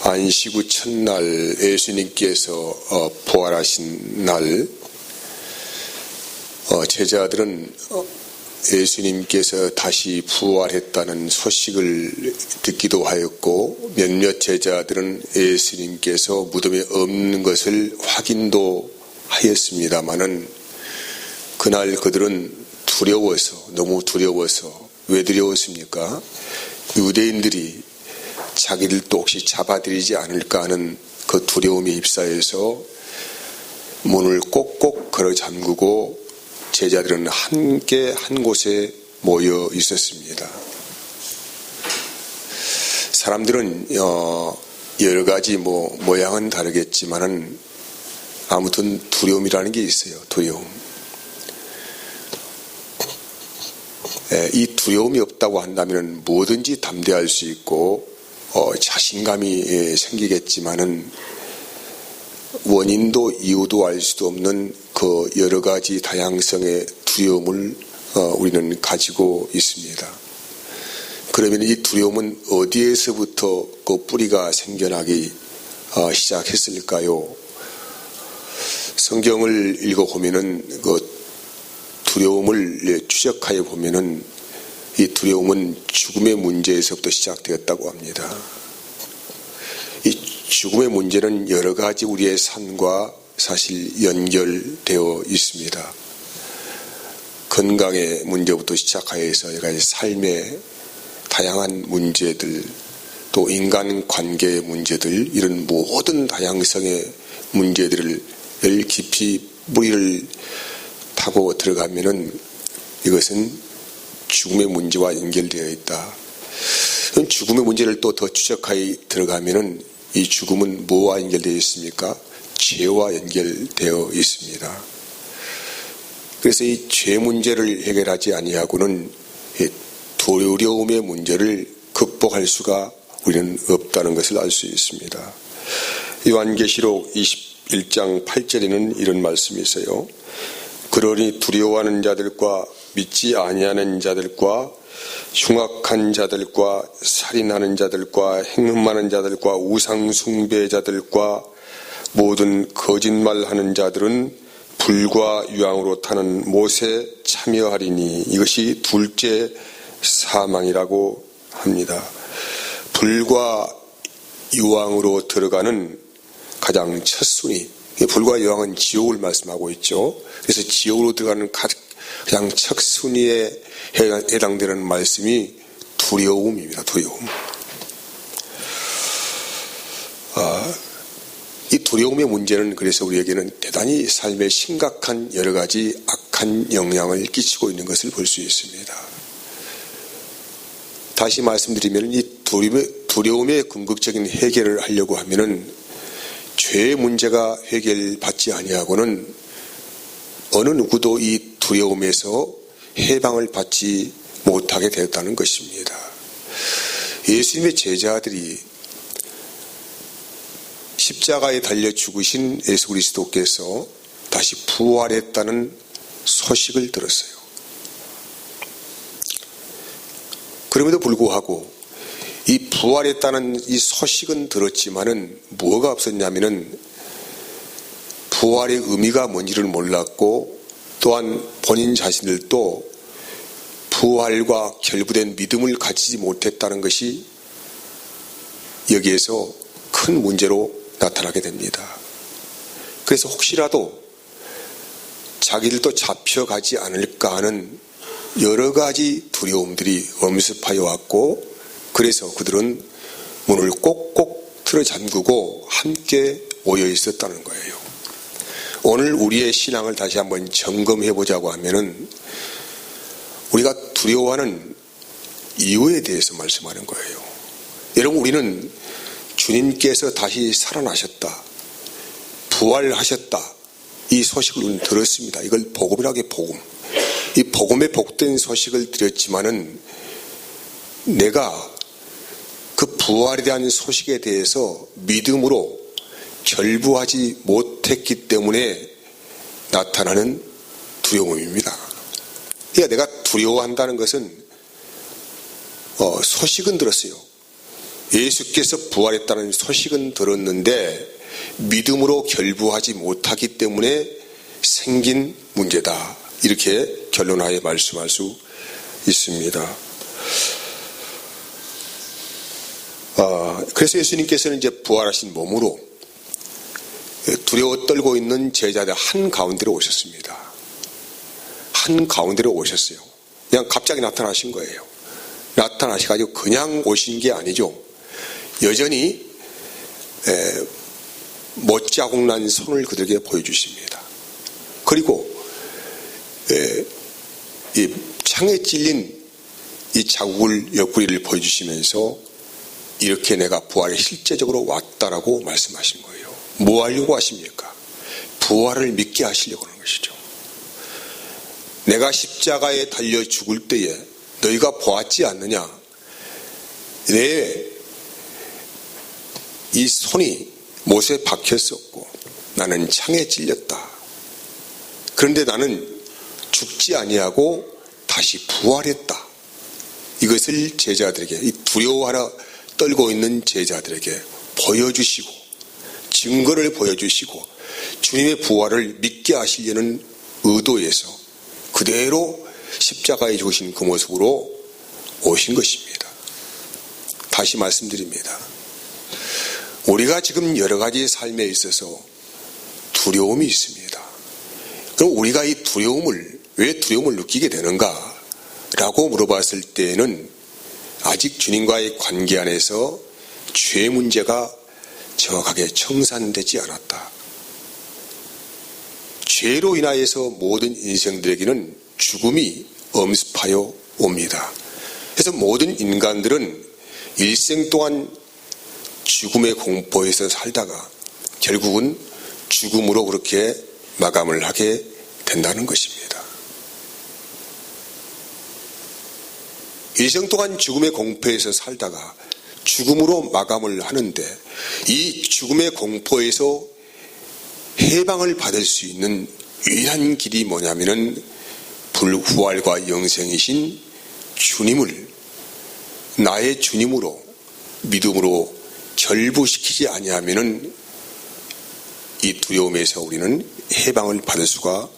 안식 후 첫날 예수님께서 부활하신 날 제자들은 예수님께서 다시 부활했다는 소식을 듣기도 하였고 몇몇 제자들은 예수님께서 무덤에 없는 것을 확인도 하였습니다마는 그날 그들은 두려워서, 너무 두려워서, 왜 두려웠습니까? 유대인들이 자기들 또 혹시 잡아들이지 않을까 하는 그 두려움에 휩싸여서 문을 꼭꼭 걸어 잠그고 제자들은 함께 한 곳에 모여 있었습니다. 사람들은 여러 가지 모양은 다르겠지만은 아무튼 두려움이라는 게 있어요. 두려움. 이 두려움이 없다고 한다면 뭐든지 담대할 수 있고 자신감이 생기겠지만은 원인도 이유도 알 수도 없는 그 여러 가지 다양성의 두려움을 우리는 가지고 있습니다. 그러면 이 두려움은 어디에서부터 그 뿌리가 생겨나기 시작했을까요? 성경을 읽어보면은 그 두려움을 추적하여 보면은 이 두려움은 죽음의 문제에서부터 시작되었다고 합니다. 이 죽음의 문제는 여러 가지 우리의 삶과 사실 연결되어 있습니다. 건강의 문제부터 시작하여서 여러 가지 삶의 다양한 문제들, 또 인간관계의 문제들, 이런 모든 다양성의 문제들을 깊이 뿌리를 타고 들어가면은 이것은 죽음의 문제와 연결되어 있다. 죽음의 문제를 또 더 추적하여 들어가면은 이 죽음은 뭐와 연결되어 있습니까? 죄와 연결되어 있습니다. 그래서 이 죄 문제를 해결하지 아니하고는 두려움의 문제를 극복할 수가 우리는 없다는 것을 알 수 있습니다. 요한계시록 21장 8절에는 이런 말씀이 있어요. 그러니 두려워하는 자들과 믿지 아니하는 자들과 흉악한 자들과 살인하는 자들과 행음하는 자들과 우상 숭배자들과 모든 거짓말하는 자들은 불과 유황으로 타는 못에 참여하리니 이것이 둘째 사망이라고 합니다. 불과 유황으로 들어가는 가장 첫 순위, 불과 유황은 지옥을 말씀하고 있죠. 그래서 지옥으로 들어가는 가장 첫 순위에 해당되는 말씀이 두려움입니다. 두려움. 이 두려움의 문제는 그래서 우리에게는 대단히 삶에 심각한 여러 가지 악한 영향을 끼치고 있는 것을 볼 수 있습니다. 다시 말씀드리면 이 두려움의 궁극적인 해결을 하려고 하면은 죄의 문제가 해결받지 아니하고는 어느 누구도 이 두려움에서 해방을 받지 못하게 되었다는 것입니다. 예수님의 제자들이 십자가에 달려 죽으신 예수 그리스도께서 다시 부활했다는 소식을 들었어요. 그럼에도 불구하고 이 부활했다는 이 소식은 들었지만은 뭐가 없었냐면은 부활의 의미가 뭔지를 몰랐고 또한 본인 자신들도 부활과 결부된 믿음을 가지지 못했다는 것이 여기에서 큰 문제로 나타나게 됩니다. 그래서 혹시라도 자기들도 잡혀가지 않을까 하는 여러 가지 두려움들이 엄습하여 왔고 그래서 그들은 문을 꼭꼭 틀어 잠그고 함께 모여 있었다는 거예요. 오늘 우리의 신앙을 다시 한번 점검해 보자고 하면은 우리가 두려워하는 이유에 대해서 말씀하는 거예요. 여러분, 우리는 주님께서 다시 살아나셨다, 부활하셨다, 이 소식을 우리는 들었습니다. 이걸 복음이라고 해. 복음. 이 복음에 복된 소식을 드렸지만은 내가 그 부활에 대한 소식에 대해서 믿음으로 결부하지 못했기 때문에 나타나는 두려움입니다. 그러니까 내가 두려워한다는 것은 소식은 들었어요. 예수께서 부활했다는 소식은 들었는데 믿음으로 결부하지 못하기 때문에 생긴 문제다. 이렇게 결론하에 말씀할 수 있습니다. 그래서 예수님께서는 이제 부활하신 몸으로 두려워 떨고 있는 제자들 한가운데로 오셨습니다. 한가운데로 오셨어요. 그냥 갑자기 나타나신 거예요. 나타나셔가지고 그냥 오신 게 아니죠. 여전히 못자국 난 손을 그들에게 보여주십니다. 그리고 이 창에 찔린 이 자국을 옆구리를 보여주시면서 이렇게 내가 부활에 실제적으로 왔다라고 말씀하신 거예요. 뭐 하려고 하십니까? 부활을 믿게 하시려고 하는 것이죠. 내가 십자가에 달려 죽을 때에 너희가 보았지 않느냐? 내 이 손이 못에 박혔었고 나는 창에 찔렸다. 그런데 나는 죽지 아니하고 다시 부활했다. 이것을 제자들에게, 이 두려워하라 떨고 있는 제자들에게 보여주시고 증거를 보여주시고 주님의 부활을 믿게 하시려는 의도에서 그대로 십자가에 죽으신 그 모습으로 오신 것입니다. 다시 말씀드립니다. 우리가 지금 여러 가지 삶에 있어서 두려움이 있습니다. 그럼 우리가 이 두려움을, 왜 두려움을 느끼게 되는가? 라고 물어봤을 때에는 아직 주님과의 관계 안에서 죄 문제가 정확하게 청산되지 않았다. 죄로 인하여서 모든 인생들에게는 죽음이 엄습하여 옵니다. 그래서 모든 인간들은 일생 동안 죽음의 공포에서 살다가 결국은 죽음으로 그렇게 마감을 하게 된다는 것입니다. 일생 동안 죽음의 공포에서 살다가 죽음으로 마감을 하는데 이 죽음의 공포에서 해방을 받을 수 있는 유일한 길이 뭐냐면은 부활과 영생이신 주님을 나의 주님으로 믿음으로 결부시키지 아니하면은 이 두려움에서 우리는 해방을 받을 수가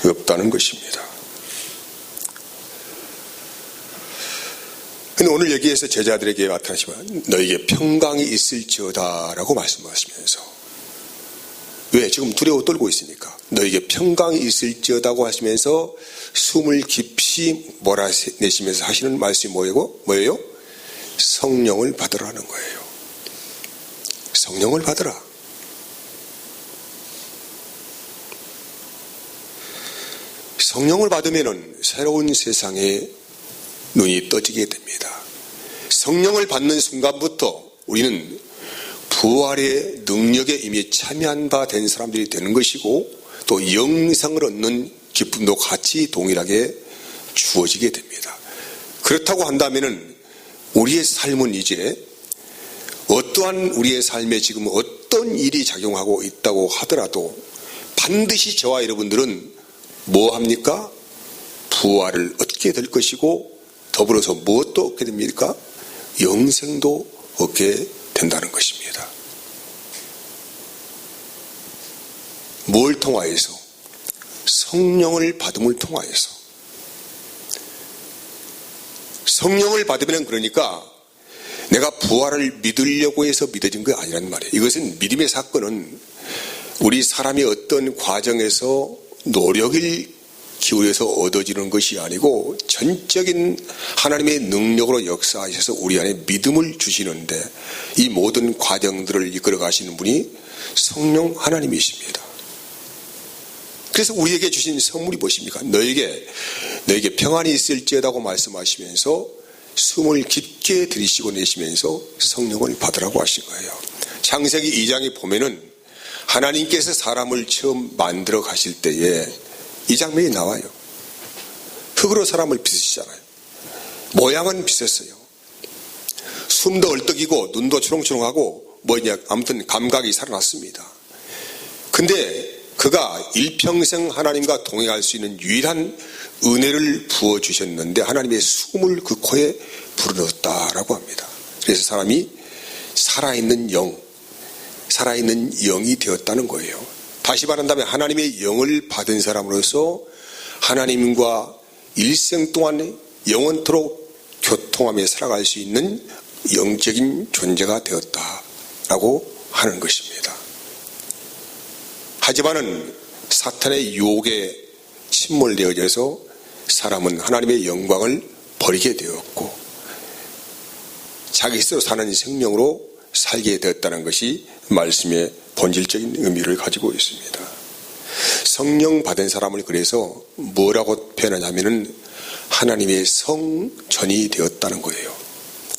없다는 것입니다. 근데 오늘 여기에서 제자들에게 나타나시면 너에게 평강이 있을지어다라고 말씀하시면서 왜 지금 두려워 떨고 있으니까 너에게 평강이 있을지어다고 하시면서 숨을 깊이 몰아내시면서 하시는 말씀이 뭐예요? 성령을 받으라는 거예요. 성령을 받으라. 성령을 받으면 새로운 세상에 눈이 떠지게 됩니다. 성령을 받는 순간부터 우리는 부활의 능력에 이미 참여한 바 된 사람들이 되는 것이고 또 영생을 얻는 기쁨도 같이 동일하게 주어지게 됩니다. 그렇다고 한다면 우리의 삶은 이제 어떠한 우리의 삶에 지금 어떤 일이 작용하고 있다고 하더라도 반드시 저와 여러분들은 뭐 합니까? 부활을 얻게 될 것이고 더불어서 무엇도 얻게 됩니까? 영생도 얻게 된다는 것입니다. 뭘 통하여서? 성령을 받음을 통하여서. 성령을 받으면 그러니까 내가 부활을 믿으려고 해서 믿어진 거 아니란 말이에요. 이것은 믿음의 사건은 우리 사람이 어떤 과정에서 노력을 기울여서 얻어지는 것이 아니고 전적인 하나님의 능력으로 역사하셔서 우리 안에 믿음을 주시는데 이 모든 과정들을 이끌어 가시는 분이 성령 하나님이십니다. 그래서 우리에게 주신 선물이 무엇입니까? 너에게 평안이 있을지어다고 말씀하시면서 숨을 깊게 들이쉬고 내쉬면서 성령을 받으라고 하신 거예요. 창세기 2장에 보면은 하나님께서 사람을 처음 만들어 가실 때에 이 장면이 나와요. 흙으로 사람을 빚으시잖아요. 모양은 비슷했어요. 숨도 얼떡이고 눈도 초롱초롱하고 아무튼 감각이 살아났습니다. 근데 그가 일평생 하나님과 동행할 수 있는 유일한 은혜를 부어주셨는데 하나님의 숨을 그 코에 불어넣었다라고 합니다. 그래서 사람이 살아있는 영이 되었다는 거예요. 다시 말한다면 하나님의 영을 받은 사람으로서 하나님과 일생 동안 영원토록 교통하며 살아갈 수 있는 영적인 존재가 되었다라고 하는 것입니다. 하지만은 사탄의 유혹에 침몰되어져서 사람은 하나님의 영광을 버리게 되었고 자기 스스로 사는 생명으로 살게 되었다는 것이 말씀의 본질적인 의미를 가지고 있습니다. 성령 받은 사람을 그래서 뭐라고 표현하냐면은 하나님의 성전이 되었다는 거예요.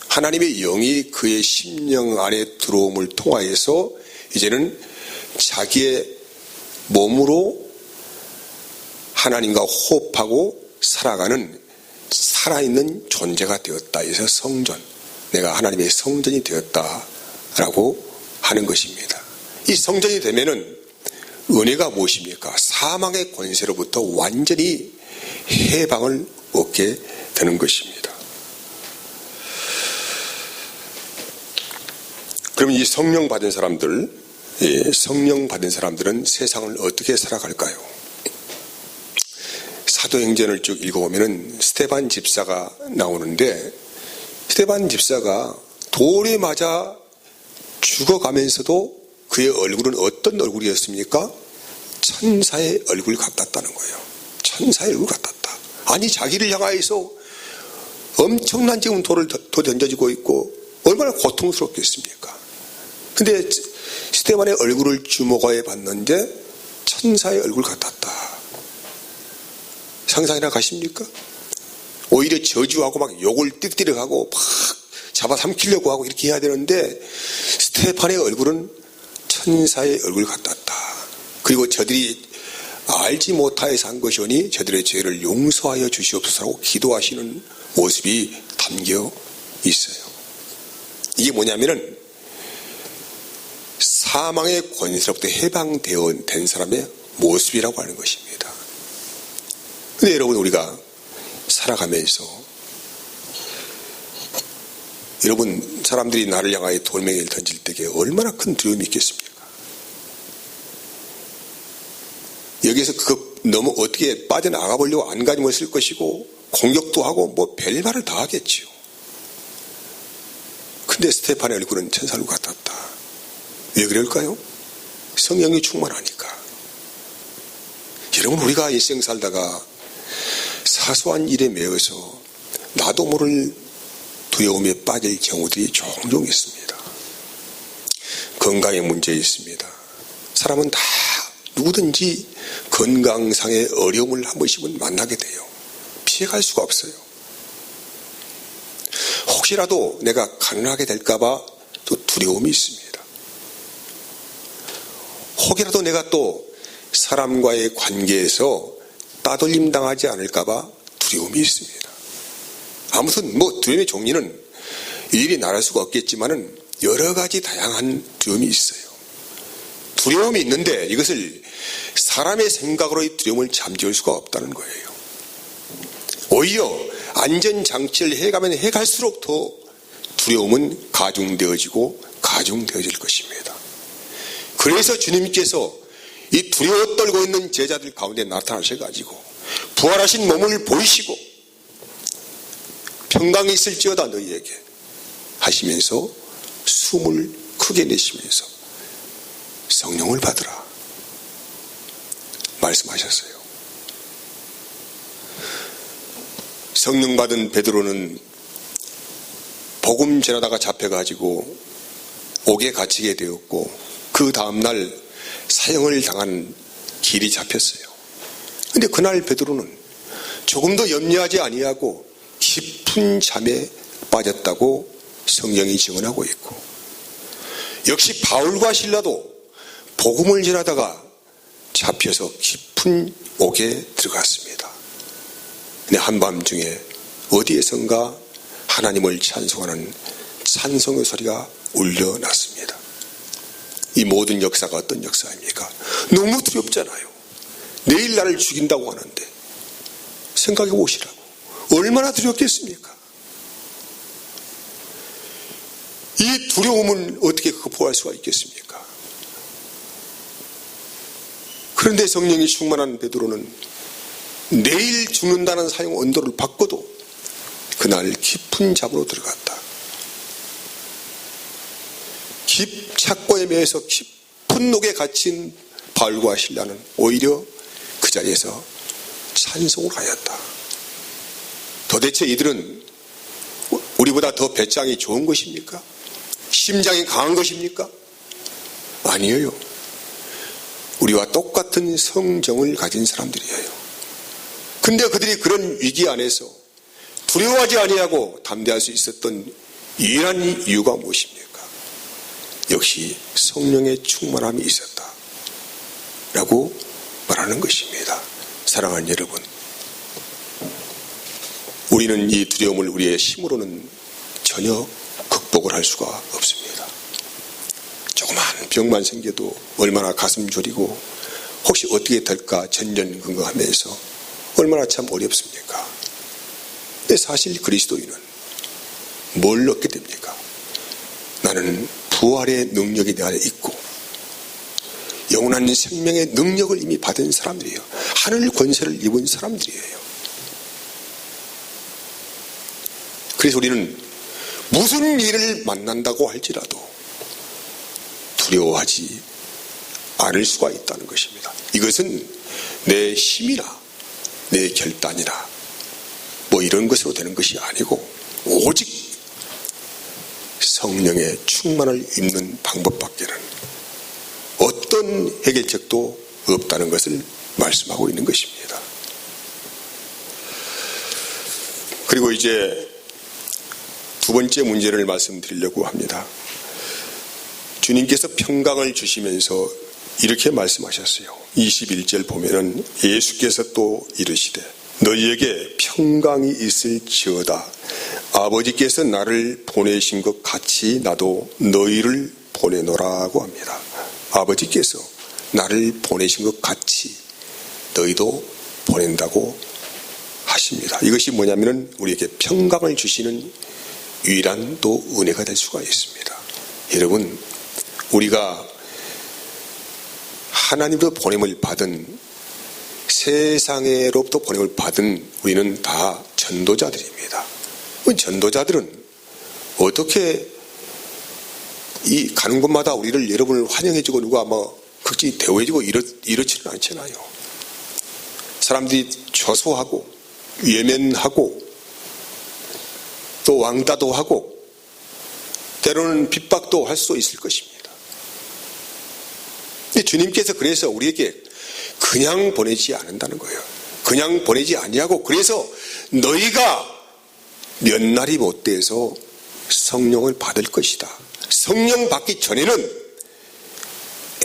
하나님의 영이 그의 심령 안에 들어옴을 통하여서 이제는 자기의 몸으로 하나님과 호흡하고 살아가는 살아있는 존재가 되었다. 그래서 성전, 내가 하나님의 성전이 되었다라고 하는 것입니다. 이 성전이 되면은 은혜가 무엇입니까? 사망의 권세로부터 완전히 해방을 얻게 되는 것입니다. 그러면 이 성령 받은 사람들은 세상을 어떻게 살아갈까요? 사도행전을 쭉 읽어보면은 스데반 집사가 나오는데 스데반 집사가 돌에 맞아 죽어가면서도 그의 얼굴은 어떤 얼굴이었습니까? 천사의 얼굴 같았다는 거예요. 천사의 얼굴 같았다. 아니 자기를 향하여서 엄청난 지금 돌을 던져지고 있고 얼마나 고통스럽겠습니까? 근데 스데반의 얼굴을 주목하여 봤는데 천사의 얼굴 같았다. 상상이나 가십니까? 오히려 저주하고 막 욕을 띠띠려가고 막 잡아삼키려고 하고 이렇게 해야 되는데 스데반의 얼굴은 천사의 얼굴 같았다. 그리고 저들이 알지 못하여서 한 것이오니 저들의 죄를 용서하여 주시옵소서라고 기도하시는 모습이 담겨 있어요. 이게 뭐냐면은 사망의 권세로부터 해방된 사람의 모습이라고 하는 것입니다. 근데 여러분 우리가 살아가면서 여러분 사람들이 나를 향하여 돌멩이를 던질 때에 얼마나 큰 두려움이 있겠습니까? 여기에서 그거 너무 어떻게 빠져나가 보려고 안간힘을 쓸 것이고 공격도 하고 뭐 별말을 다 하겠지요. 근데 스데반의 얼굴은 천사로 같았다. 왜 그럴까요? 성령이 충만하니까. 여러분 우리가 일생 살다가 사소한 일에 매여서 나도 모를 두려움에 빠질 경우들이 종종 있습니다. 건강에 문제 있습니다. 사람은 다 누구든지 건강상의 어려움을 한 번씩은 만나게 돼요. 피해갈 수가 없어요. 혹시라도 내가 가난하게 될까봐 또 두려움이 있습니다. 혹이라도 내가 또 사람과의 관계에서 따돌림 당하지 않을까봐 두려움이 있습니다. 아무튼 뭐 두려움의 종류는 일일이 말할 수가 없겠지만은 여러 가지 다양한 두려움이 있어요. 두려움이 있는데 이것을 사람의 생각으로 이 두려움을 잠재울 수가 없다는 거예요. 오히려 안전장치를 해가면 해갈수록 더 두려움은 가중되어질 것입니다. 그래서 주님께서 이 두려워 떨고 있는 제자들 가운데 나타나셔가지고 부활하신 몸을 보이시고 평강이 있을지어다 너희에게 하시면서 숨을 크게 내쉬면서 성령을 받으라 말씀하셨어요. 성령 받은 베드로는 복음 전하다가 잡혀가지고 옥에 갇히게 되었고 그 다음날 사형을 당한 길이 잡혔어요. 그런데 그날 베드로는 조금도 염려하지 아니하고 깊은 잠에 빠졌다고 성경이 증언하고 있고 역시 바울과 실라도 복음을 전하다가 잡혀서 깊은 옥에 들어갔습니다. 근데 한밤중에 어디에선가 하나님을 찬송하는 찬송의 소리가 울려났습니다. 이 모든 역사가 어떤 역사입니까? 너무 두렵잖아요. 내일 나를 죽인다고 하는데 생각해 보시라고. 얼마나 두렵겠습니까? 이 두려움은 어떻게 극복할 수가 있겠습니까? 그런데 성령이 충만한 베드로는 내일 죽는다는 사형 언도를 받고도 그날 깊은 잠으로 들어갔다. 착고에 매여서 깊은 녹에 갇힌 바울과 실라는 오히려 그 자리에서 찬송을 하였다. 도대체 이들은 우리보다 더 배짱이 좋은 것입니까? 심장이 강한 것입니까? 아니에요. 우리와 똑같은 성정을 가진 사람들이에요. 근데 그들이 그런 위기 안에서 두려워하지 아니하고 담대할 수 있었던 유일한 이유가 무엇입니까? 역시 성령의 충만함이 있었다 라고 말하는 것입니다. 사랑하는 여러분, 우리는 이 두려움을 우리의 힘으로는 전혀 극복을 할 수가 없습니다. 조그만 병만 생겨도 얼마나 가슴 졸이고 혹시 어떻게 될까 전전긍긍하면서 얼마나 참 어렵습니까? 근데 사실 그리스도인은 뭘 얻게 됩니까? 나는 부활의 능력이 내 안에 있고 영원한 생명의 능력을 이미 받은 사람들이에요. 하늘 권세를 입은 사람들이에요. 그래서 우리는 무슨 일을 만난다고 할지라도 두려워하지 않을 수가 있다는 것입니다. 이것은 내 힘이나 내 결단이나 뭐 이런 것으로 되는 것이 아니고 오직 성령의 충만을 입는 방법밖에는 어떤 해결책도 없다는 것을 말씀하고 있는 것입니다. 그리고 이제 두 번째 문제를 말씀드리려고 합니다. 주님께서 평강을 주시면서 이렇게 말씀하셨어요. 21절 보면은 예수께서 또 이르시되 너희에게 평강이 있을지어다. 아버지께서 나를 보내신 것 같이 나도 너희를 보내노라고 합니다. 아버지께서 나를 보내신 것 같이 너희도 보낸다고 하십니다. 이것이 뭐냐면은 우리에게 평강을 주시는 유일한 또 은혜가 될 수가 있습니다. 여러분, 우리가 하나님으로부터 보냄을 받은, 세상으로부터 보냄을 받은 우리는 다 전도자들입니다. 전도자들은 어떻게 이 가는 곳마다 우리를 여러분을 환영해주고 누가 뭐 극진히 대우해주고 이렇지는 않잖아요. 사람들이 조소하고 외면하고 또 왕따도 하고 때로는 핍박도 할 수 있을 것입니다. 주님께서 그래서 우리에게 그냥 보내지 않는다는 거예요. 그냥 보내지 아니하고 그래서 너희가 몇 날이 못 돼서 성령을 받을 것이다. 성령 받기 전에는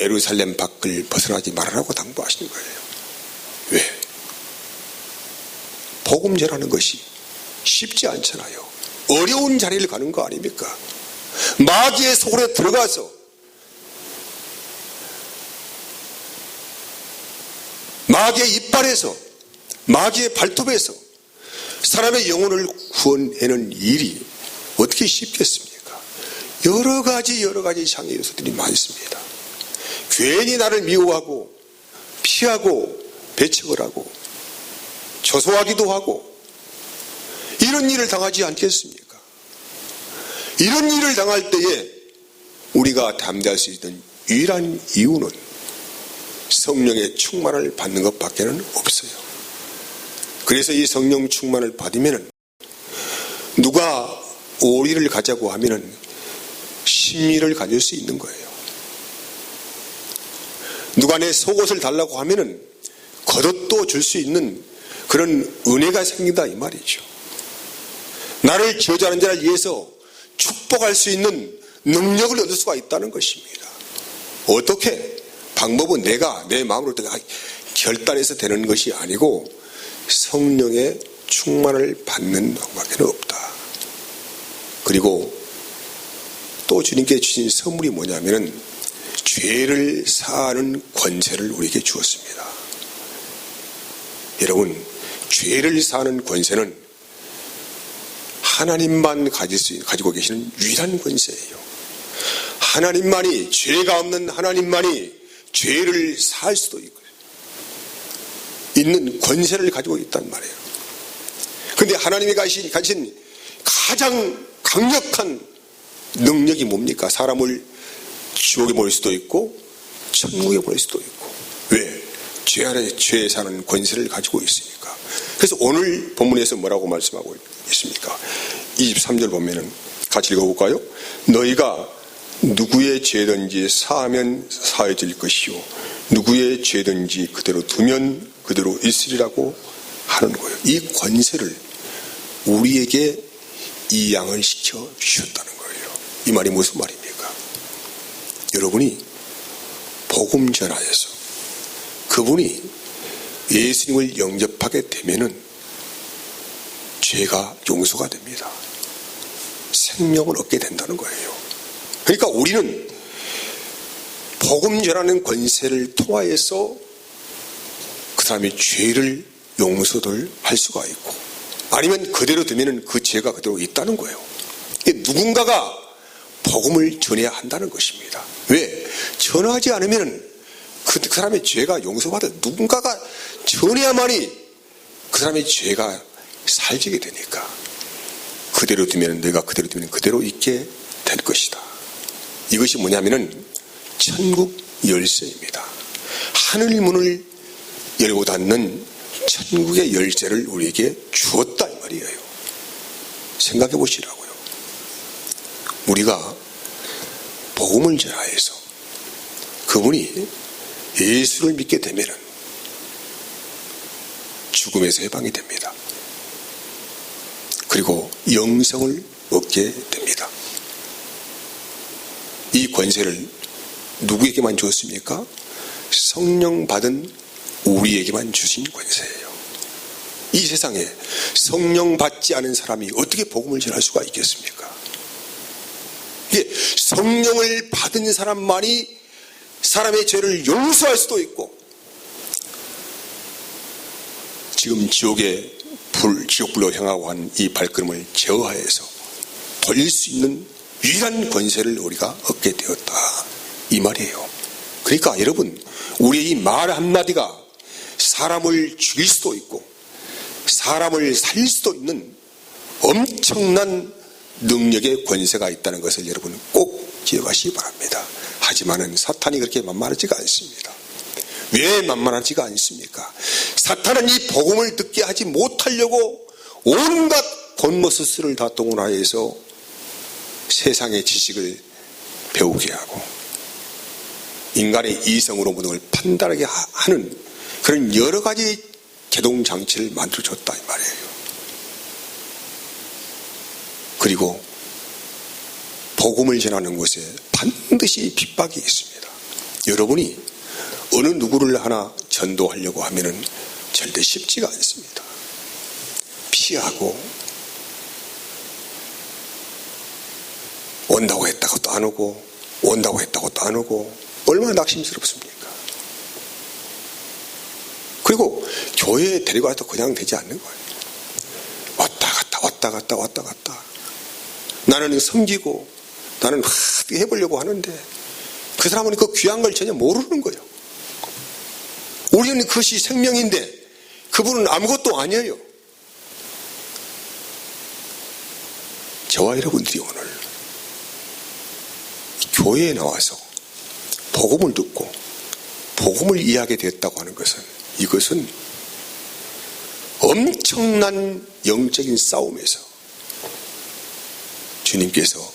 예루살렘 밖을 벗어나지 말아라고 당부하시는 거예요. 왜? 복음 전하는 것이 쉽지 않잖아요. 어려운 자리를 가는 거 아닙니까? 마귀의 속으로 들어가서 마귀의 이빨에서 마귀의 발톱에서 사람의 영혼을 구원하는 일이 어떻게 쉽겠습니까? 여러 가지 장애 요소들이 많습니다. 괜히 나를 미워하고 피하고 배척을 하고 조소하기도 하고 이런 일을 당하지 않겠습니까? 이런 일을 당할 때에 우리가 담대할 수 있는 유일한 이유는 성령의 충만을 받는 것밖에는 없어요. 그래서 이 성령 충만을 받으면 누가 오리를 가자고 하면 심의를 가질 수 있는 거예요. 누가 내 속옷을 달라고 하면 겉옷도 줄 수 있는 그런 은혜가 생긴다 이 말이죠. 나를 저주하는 자를 위해서 축복할 수 있는 능력을 얻을 수가 있다는 것입니다. 어떻게? 방법은 내가 내 마음으로 결단해서 되는 것이 아니고 성령의 충만을 받는 방법밖에 없다. 그리고 또 주님께 주신 선물이 뭐냐면은 죄를 사하는 권세를 우리에게 주었습니다. 여러분, 죄를 사하는 권세는 하나님만 가지고 계시는 유일한 권세예요. 하나님만이, 죄가 없는 하나님만이 죄를 사할 수도 있는 권세를 가지고 있단 말이에요. 그런데 하나님이 가진 가장 강력한 능력이 뭡니까? 사람을 지옥에 보낼 수도 있고 천국에 보낼 수도 있고. 왜? 죄 아래 죄에 사는 권세를 가지고 있으니까. 그래서 오늘 본문에서 뭐라고 말씀하고 있습니까? 23절 보면은 같이 읽어볼까요? 너희가 누구의 죄든지 사하면 사해질 것이요 누구의 죄든지 그대로 두면 그대로 있으리라고 하는 거예요. 이 권세를 우리에게 이양을 시켜 주셨다는 거예요. 이 말이 무슨 말입니까? 여러분이 복음 전하여서 그분이 예수님을 영접하게 되면은 죄가 용서가 됩니다. 생명을 얻게 된다는 거예요. 그러니까 우리는 복음 전하는 권세를 통하여서 그 사람의 죄를 용서를 할 수가 있고, 아니면 그대로 되면은 그 죄가 그대로 있다는 거예요. 누군가가 복음을 전해야 한다는 것입니다. 왜? 전하지 않으면 그 사람의 죄가 용서받아 누군가가 전해야만이 그 사람의 죄가 살지게 되니까, 그대로 두면 내가 그대로 두면 그대로 있게 될 것이다. 이것이 뭐냐면은 천국 열쇠입니다. 하늘 문을 열고 닫는 천국의 열쇠를 우리에게 주었다 이 말이에요. 생각해 보시라고요. 우리가 복음을 전하여서 그분이 예수를 믿게 되면은 죽음에서 해방이 됩니다. 그리고 영생을 얻게 됩니다. 이 권세를 누구에게만 주었습니까? 성령 받은 우리에게만 주신 권세예요. 이 세상에 성령 받지 않은 사람이 어떻게 복음을 전할 수가 있겠습니까? 이게 성령을 받은 사람만이 사람의 죄를 용서할 수도 있고, 지금 지옥불로 향하고 한 이 발걸음을 제어하여서 돌릴 수 있는 유일한 권세를 우리가 얻게 되었다 이 말이에요. 그러니까 여러분, 우리의 이 말 한마디가 사람을 죽일 수도 있고 사람을 살릴 수도 있는 엄청난 능력의 권세가 있다는 것을 여러분 꼭 기억하시기 바랍니다. 하지만은 사탄이 그렇게 만만하지가 않습니다. 왜 만만하지가 않습니까? 사탄은 이 복음을 듣게 하지 못하려고 온갖 권모스스를 다 동원하여서 세상의 지식을 배우게 하고 인간의 이성으로 모든 걸 판단하게 하는 그런 여러 가지 개동장치를 만들어줬다 이 말이에요. 그리고 복음을 전하는 곳에 반드시 핍박이 있습니다. 여러분이 어느 누구를 하나 전도하려고 하면은 절대 쉽지가 않습니다. 피하고 온다고 했다고 또 안 오고 온다고 했다고 또 안 오고 얼마나 낙심스럽습니까? 그리고 교회에 데리고 와도 그냥 되지 않는 거예요. 왔다 갔다 왔다 갔다 왔다 갔다. 나는 섬기고 나는 어떻게 해보려고 하는데 그 사람은 그 귀한 걸 전혀 모르는 거예요. 우리는 그것이 생명인데 그분은 아무것도 아니에요. 저와 여러분들이 오늘 교회에 나와서 복음을 듣고 복음을 이해하게 됐다고 하는 것은, 이것은 엄청난 영적인 싸움에서 주님께서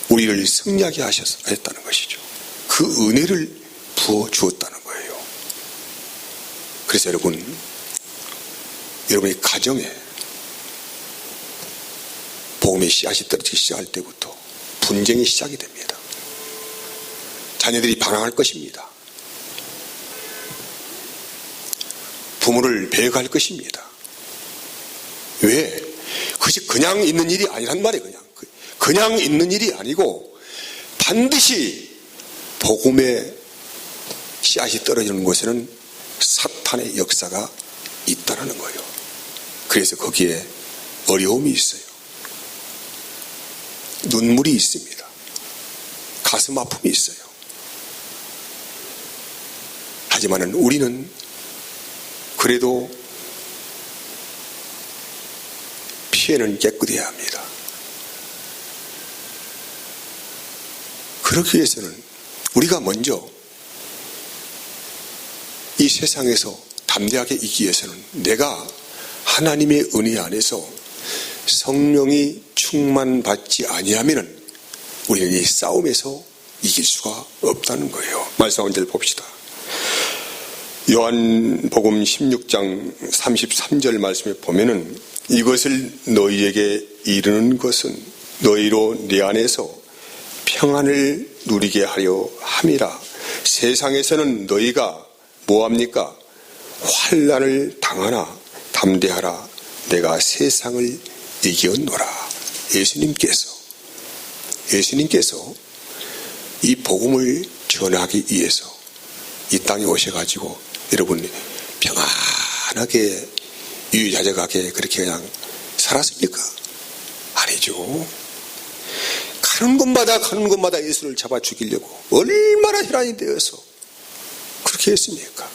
우리를 승리하게 하셨다는 것이죠. 그 은혜를 부어주었다는 거예요. 그래서 여러분의 가정에 복음의 씨앗이 떨어지기 시작할 때부터 분쟁이 시작이 됩니다. 자녀들이 반항할 것입니다. 부모를 배역할 것입니다. 왜? 그것이 그냥 있는 일이 아니란 말이에요. 그냥 있는 일이 아니고 반드시 복음의 씨앗이 떨어지는 곳에는 사탄의 역사가 있다는 거예요. 그래서 거기에 어려움이 있어요. 눈물이 있습니다. 가슴 아픔이 있어요. 하지만 우리는 그래도 피해는 깨끗해야 합니다. 그렇기 위해서는 우리가 먼저 이 세상에서 담대하게 이기기 위해서는 내가 하나님의 은혜 안에서 성령이 충만받지 아니하면 우리는 이 싸움에서 이길 수가 없다는 거예요. 말씀 한 절 봅시다. 요한복음 16장 33절 말씀에 보면은 이것을 너희에게 이르는 것은 너희로 내 안에서 평안을 누리게 하려 함이라. 세상에서는 너희가 뭐합니까? 환난을 당하나 담대하라. 내가 세상을 이겼노라. 예수님께서 이 복음을 전하기 위해서 이 땅에 오셔가지고 여러분 평안하게 유유자적하게 그렇게 그냥 살았습니까? 아니죠. 가는 곳마다 예수를 잡아 죽이려고 얼마나 혈안이 되어서 그렇게 했습니까?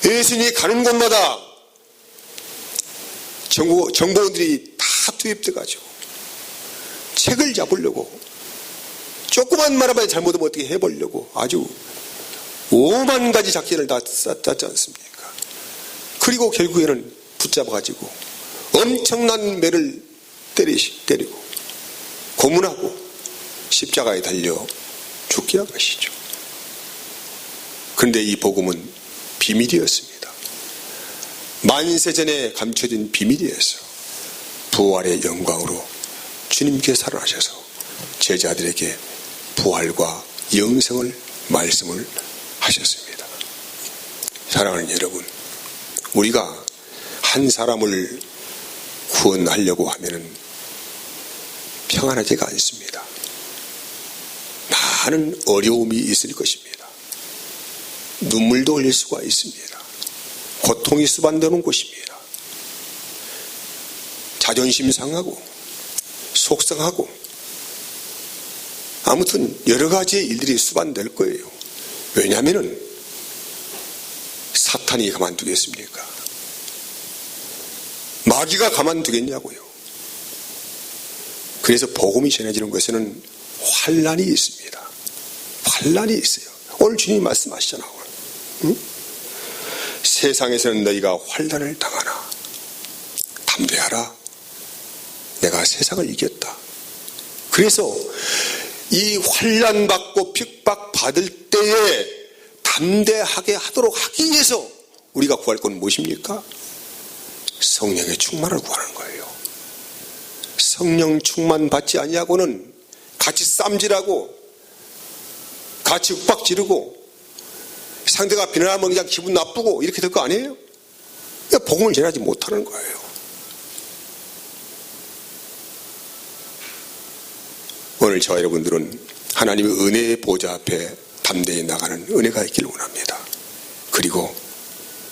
예수님이 가는 곳마다 정보원들이 다 투입돼가지고 책을 잡으려고 조그만 말 한마디 잘못하면 어떻게 해보려고 아주 5만 가지 작전을 다 짰지 않습니까? 그리고 결국에는 붙잡아가지고 엄청난 매를 때리고 고문하고 십자가에 달려 죽게 한 것이죠. 그런데 이 복음은 비밀이었습니다. 만세전에 감춰진 비밀이었어요. 부활의 영광으로 주님께 살아나셔서 제자들에게 부활과 영생을 말씀을 하셨습니다. 사랑하는 여러분, 우리가 한 사람을 구원하려고 하면은 평안하지가 않습니다. 많은 어려움이 있을 것입니다. 눈물도 흘릴 수가 있습니다. 고통이 수반되는 곳입니다. 자존심 상하고 속상하고 아무튼 여러 가지의 일들이 수반될 거예요. 왜냐하면 사탄이 가만두겠습니까? 마귀가 가만두겠냐고요. 그래서 복음이 전해지는 것에는 환난이 있습니다. 환난이 있어요. 오늘 주님이 말씀하시잖아요. 응? 세상에서는 너희가 환난을 당하나 담대하라. 내가 세상을 이겼다. 그래서 이 환난 받고 핍박 받을 때에 담대하게 하도록 하기 위해서 우리가 구할 건 무엇입니까? 성령의 충만을 구하는 거예요. 성령 충만 받지 아니하고는 같이 쌈질하고 같이 윽박 지르고 상대가 비난하면 그냥 기분 나쁘고 이렇게 될 거 아니에요? 그러니까 복음을 전하지 못하는 거예요. 오늘 저와 여러분들은 하나님의 은혜의 보좌 앞에 담대히 나가는 은혜가 있기를 원합니다. 그리고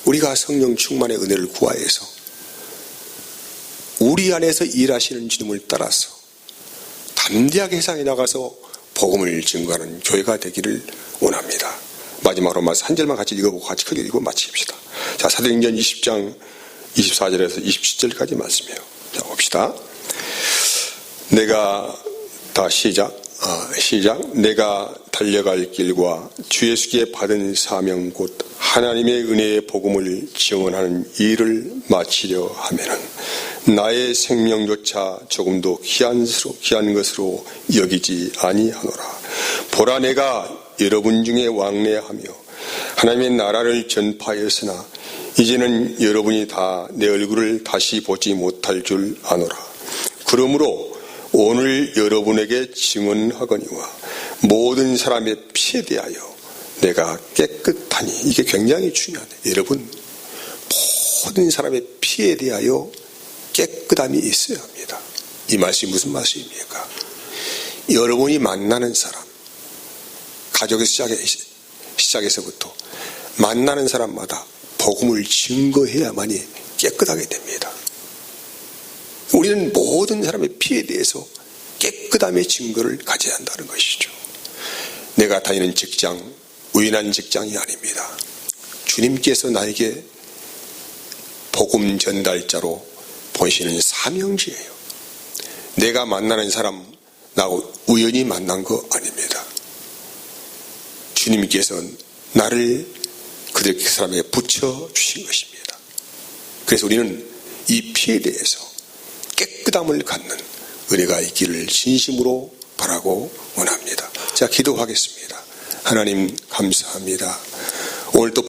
우리가 성령 충만의 은혜를 구하여서 우리 안에서 일하시는 주님을 따라서 담대하게 세상에 나가서 복음을 증거하는 교회가 되기를 원합니다. 마지막으로 말씀 한 절만 같이 읽어보고 같이 크게 읽고 마칩시다. 자, 사도행전 20장 24절에서 27절까지 말씀이에요. 자, 봅시다. 시작. 내가 달려갈 길과 주 예수께 받은 사명 곧 하나님의 은혜의 복음을 증언하는 일을 마치려 하면은 나의 생명조차 조금도 귀한 것으로 여기지 아니하노라. 보라, 내가 여러분 중에 왕래하며 하나님의 나라를 전파하였으나 이제는 여러분이 다 내 얼굴을 다시 보지 못할 줄 아노라. 그러므로 오늘 여러분에게 증언하거니와 모든 사람의 피에 대하여 내가 깨끗하니, 이게 굉장히 중요하네. 여러분, 모든 사람의 피에 대하여 깨끗함이 있어야 합니다. 이 말씀이 무슨 말씀입니까? 여러분이 만나는 사람, 가족에서 시작해서부터 만나는 사람마다 복음을 증거해야만이 깨끗하게 됩니다. 우리는 모든 사람의 피에 대해서 깨끗함의 증거를 가져야 한다는 것이죠. 내가 다니는 직장, 우연한 직장이 아닙니다. 주님께서 나에게 복음 전달자로 보시는 사명지예요. 내가 만나는 사람, 나하고 우연히 만난 거 아닙니다. 주님께서 나를 그 사람에게 붙여주신 것입니다. 그래서 우리는 이 피에 대해서 깨끗함을 갖는 은혜가 있기를 진심으로 바라고 원합니다. 자, 기도하겠습니다. 하나님 감사합니다. 오늘 또